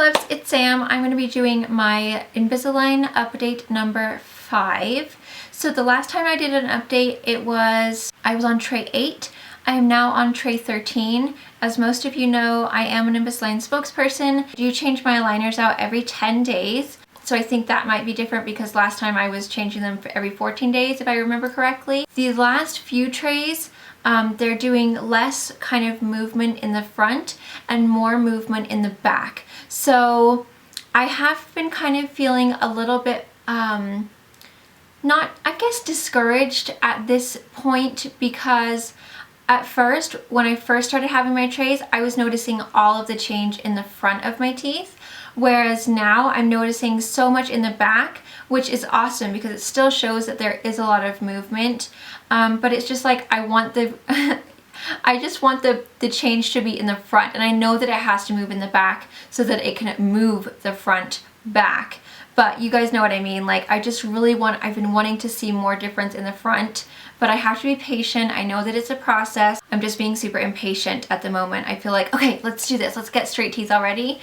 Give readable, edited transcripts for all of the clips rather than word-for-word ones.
loves, it's Sam. I'm going to be doing my Invisalign update number 5. So the last time I did an update, I was on tray 8. I am now on tray 13. As most of you know, I am an Invisalign spokesperson. I do change my aligners out every 10 days. So I think that might be different because last time I was changing them for every 14 days, if I remember correctly. The last few trays, they're doing less kind of movement in the front and more movement in the back. So I have been kind of feeling a little bit, not, I guess, discouraged at this point, because at first, when I first started having my trays, I was noticing all of the change in the front of my teeth. Whereas now I'm noticing so much in the back, which is awesome because it still shows that there is a lot of movement. But it's just like I want the I just want the change to be in the front, and I know that it has to move in the back so that it can move the front back. But you guys know what I mean. Like, I just really I've been wanting to see more difference in the front, but I have to be patient. I know that it's a process. I'm just being super impatient at the moment. I feel like, okay, let's do this. Let's get straight teeth already.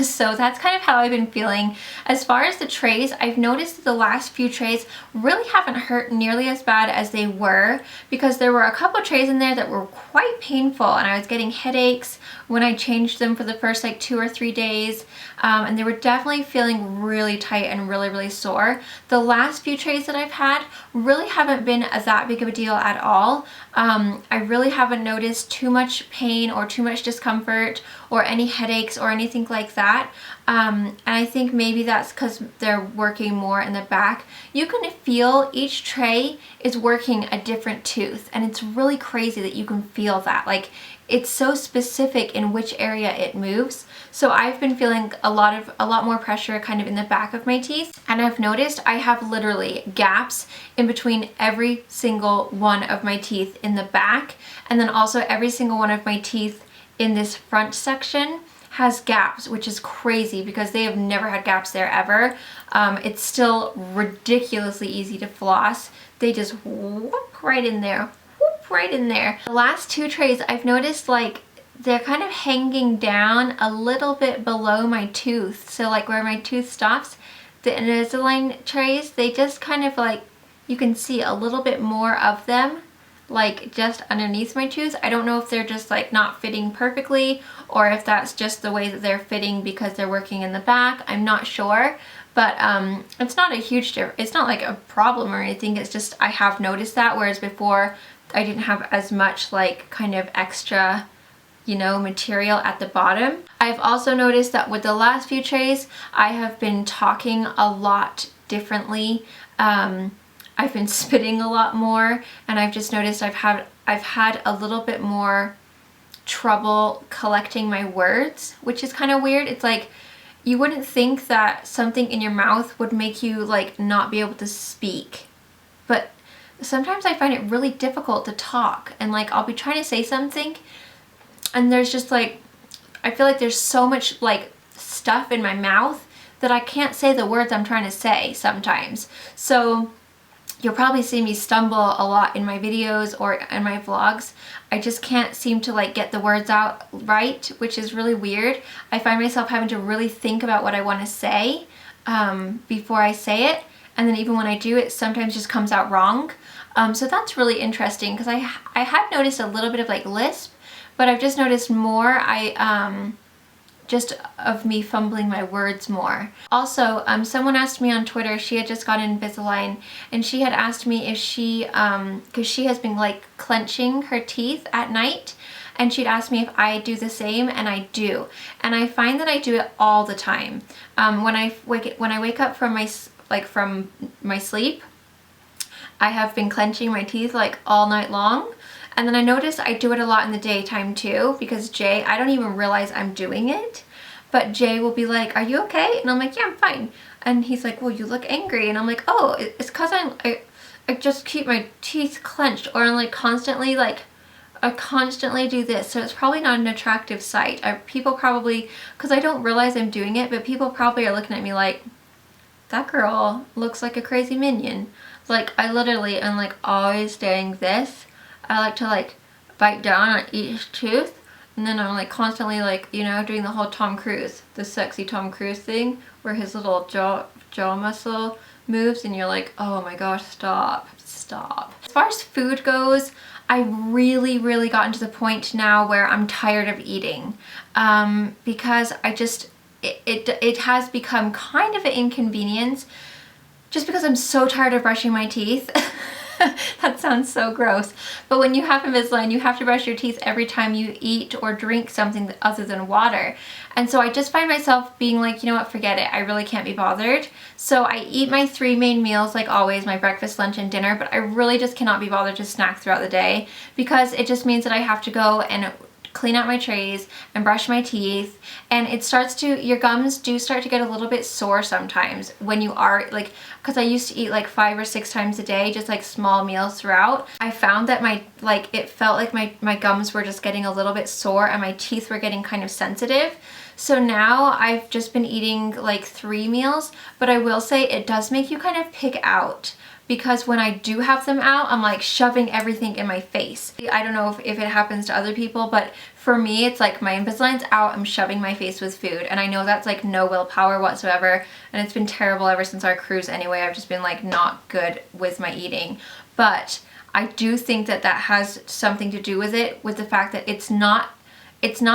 So that's kind of how I've been feeling. As far as the trays, I've noticed that the last few trays really haven't hurt nearly as bad as they were, because there were a couple trays in there that were quite painful, and I was getting headaches when I changed them for the first like 2 or 3 days. And they were definitely feeling really tight and really sore. The last few trays that I've had really haven't been that big of a deal at all. I really haven't noticed too much pain or too much discomfort or any headaches or anything like that. And I think maybe that's because they're working more in the back. You can feel each tray is working a different tooth, and it's really crazy that you can feel that. Like, it's so specific in which area it moves. So I've been feeling a lot more pressure kind of in the back of my teeth, and I've noticed I have literally gaps in between every single one of my teeth in the back, and then also every single one of my teeth in this front section has gaps, which is crazy because they have never had gaps there ever. It's still ridiculously easy to floss. They just whoop right in there. Right in there. The last 2 trays, I've noticed like they're kind of hanging down a little bit below my tooth. So like where my tooth stops, the Invisalign trays, they just kind of like, you can see a little bit more of them like just underneath my tooth. I don't know if they're just like not fitting perfectly, or if that's just the way that they're fitting because they're working in the back. I'm not sure. But it's not a huge it's not like a problem or anything. It's just I have noticed that, whereas before I didn't have as much like kind of extra, you know, material at the bottom. I've also noticed that with the last few trays, I have been talking a lot differently. I've been spitting a lot more, and I've just noticed I've had a little bit more trouble collecting my words, which is kind of weird. It's like, you wouldn't think that something in your mouth would make you like not be able to speak, but sometimes I find it really difficult to talk, and like I'll be trying to say something and there's just like, I feel like there's so much like stuff in my mouth that I can't say the words I'm trying to say sometimes. So you'll probably see me stumble a lot in my videos or in my vlogs. I just can't seem to like get the words out right, which is really weird. I find myself having to really think about what I want to say before I say it. And then even when I do, it sometimes just comes out wrong. So that's really interesting, because I had noticed a little bit of like lisp, but I've just noticed more just of me fumbling my words more. Also, someone asked me on Twitter, she had just got Invisalign, and she had asked me if she, because she has been like clenching her teeth at night, and she'd asked me if I do the same, and I do. And I find that I do it all the time. When I wake up from my sleep, I have been clenching my teeth like all night long. And then I notice I do it a lot in the daytime too, because Jay, I don't even realize I'm doing it, but Jay will be like, "Are you okay?" And I'm like, "Yeah, I'm fine." And he's like, "Well, you look angry." And I'm like, "Oh, it's because I just keep my teeth clenched, or I'm like constantly like, I constantly do this." So it's probably not an attractive sight. People probably, because I don't realize I'm doing it, but people probably are looking at me like, that girl looks like a crazy minion. Like, I literally am like always doing this. I like to like bite down on each tooth And then I'm like constantly like, you know, doing the whole Tom Cruise, the sexy Tom Cruise thing where his little jaw muscle moves and you're like, oh my gosh, stop. As far as food goes, I really gotten to the point now where I'm tired of eating because I just, it has become kind of an inconvenience just because I'm so tired of brushing my teeth. That sounds so gross. But when you have Invisalign, you have to brush your teeth every time you eat or drink something other than water. And so I just find myself being like, you know what, forget it. I really can't be bothered. So I eat my 3 main meals like always, my breakfast, lunch, and dinner, but I really just cannot be bothered to snack throughout the day because it just means that I have to go and clean out my trays and brush my teeth, and it starts to, your gums do start to get a little bit sore sometimes when you are like, because I used to eat like 5 or 6 times a day, just like small meals throughout. I found that it felt like my gums were just getting a little bit sore and my teeth were getting kind of sensitive. So now I've just been eating like 3 meals, but I will say it does make you kind of pick out, because when I do have them out, I'm like shoving everything in my face. I don't know if it happens to other people, but for me, it's like my Invisalign's out, I'm shoving my face with food. And I know that's like no willpower whatsoever. And it's been terrible ever since our cruise anyway. I've just been like not good with my eating. But I do think that that has something to do with it, with the fact that it's not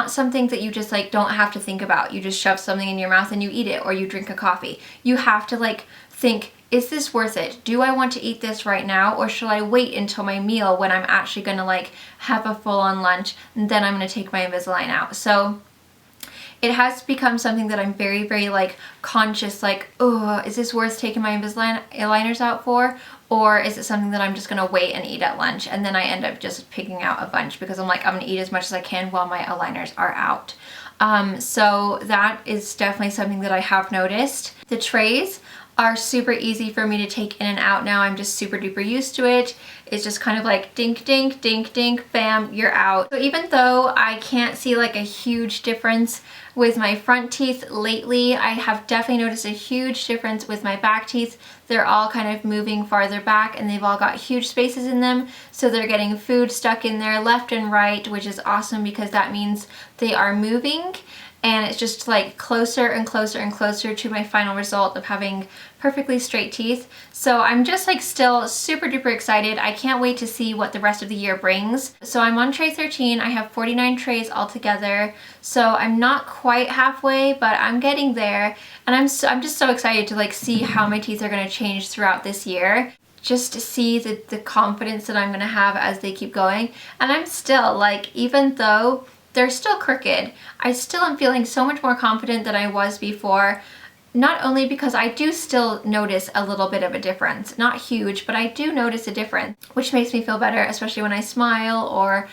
something that you just like don't have to think about. You just shove something in your mouth and you eat it, or you drink a coffee. You have to like think, is this worth it? Do I want to eat this right now, or should I wait until my meal when I'm actually gonna like have a full-on lunch and then I'm gonna take my Invisalign out? So it has become something that I'm very like conscious, like, oh, is this worth taking my Invisaligners out for? Or is it something that I'm just gonna wait and eat at lunch? And then I end up just picking out a bunch because I'm like, I'm gonna eat as much as I can while my aligners are out. So that is definitely something that I have noticed. The trays are super easy for me to take in and out now. I'm just super duper used to it. It's just kind of like dink, dink, dink, dink, bam, you're out. So even though I can't see like a huge difference with my front teeth lately, I have definitely noticed a huge difference with my back teeth. They're all kind of moving farther back and they've all got huge spaces in them. So they're getting food stuck in there left and right, which is awesome because that means they are moving. And it's just like closer and closer and closer to my final result of having perfectly straight teeth. So I'm just like still super duper excited. I can't wait to see what the rest of the year brings. So I'm on tray 13. I have 49 trays altogether. So I'm not quite halfway, but I'm getting there. And I'm just so excited to like see how my teeth are gonna change throughout this year. Just to see the confidence that I'm gonna have as they keep going. And I'm still like, even though they're still crooked, I still am feeling so much more confident than I was before. Not only because I do still notice a little bit of a difference, not huge, but I do notice a difference, which makes me feel better, especially when I smile or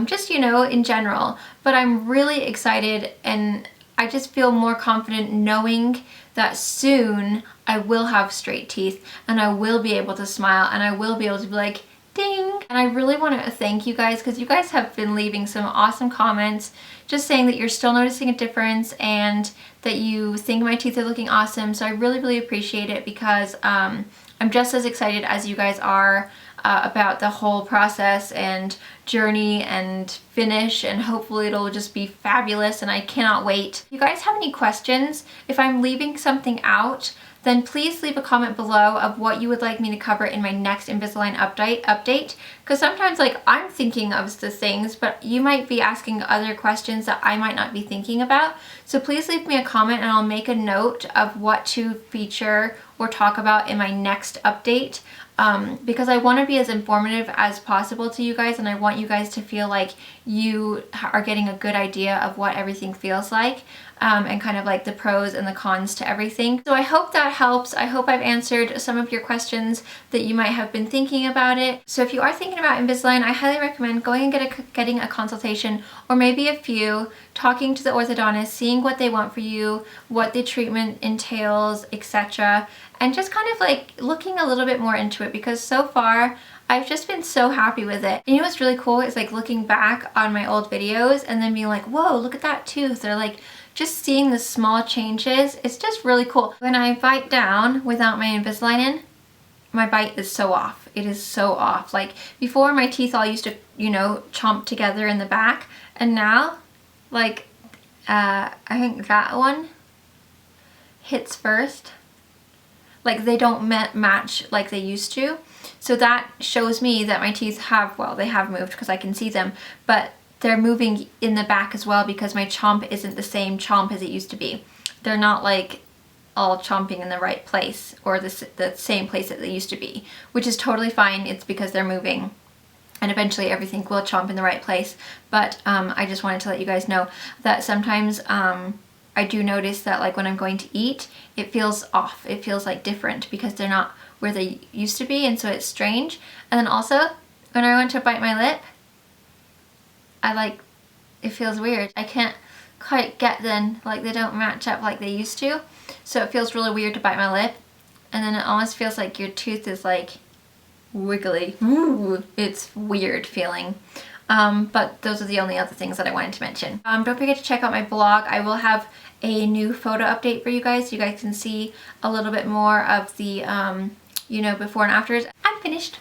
just, you know, in general. But I'm really excited and I just feel more confident knowing that soon I will have straight teeth and I will be able to smile and I will be able to be like, ding! And I really want to thank you guys because you guys have been leaving some awesome comments just saying that you're still noticing a difference and that you think my teeth are looking awesome. So I really appreciate it because I'm just as excited as you guys are about the whole process and journey and finish, and hopefully it'll just be fabulous and I cannot wait. If you guys have any questions, if I'm leaving something out, then please leave a comment below of what you would like me to cover in my next Invisalign update. Because sometimes like I'm thinking of the things, but you might be asking other questions that I might not be thinking about. So please leave me a comment and I'll make a note of what to feature or talk about in my next update. Because I want to be as informative as possible to you guys and I want you guys to feel like you are getting a good idea of what everything feels like. And kind of like the pros and the cons to everything. So I hope that helps. I hope I've answered some of your questions that you might have been thinking about it. So if you are thinking about Invisalign, I highly recommend going and getting a consultation, or maybe a few, talking to the orthodontist, seeing what they want for you, what the treatment entails, etc. And just kind of like looking a little bit more into it, because so far I've just been so happy with it. And you know what's really cool is like looking back on my old videos and then being like, whoa, look at that tooth. They're like, just seeing the small changes, it's just really cool. When I bite down without my Invisalign in, my bite is so off. It is so off. Like before my teeth all used to, you know, chomp together in the back, and now like, I think that one hits first. Like they don't match like they used to. So that shows me that my teeth have, well, they have moved because I can see them, but they're moving in the back as well because my chomp isn't the same chomp as it used to be. They're not like all chomping in the right place or the same place that they used to be, which is totally fine. It's because they're moving and eventually everything will chomp in the right place. But I just wanted to let you guys know that sometimes I do notice that like when I'm going to eat, it feels off. It feels like different because they're not where they used to be, and so it's strange. And then also, when I want to bite my lip, it feels weird. I can't quite get them, like they don't match up like they used to. So it feels really weird to bite my lip. And then it almost feels like your tooth is like wiggly. Ooh, it's weird feeling. But those are the only other things that I wanted to mention. Don't forget to check out my blog. I will have a new photo update for you guys. You guys can see a little bit more of the, you know, before and afters. I'm finished.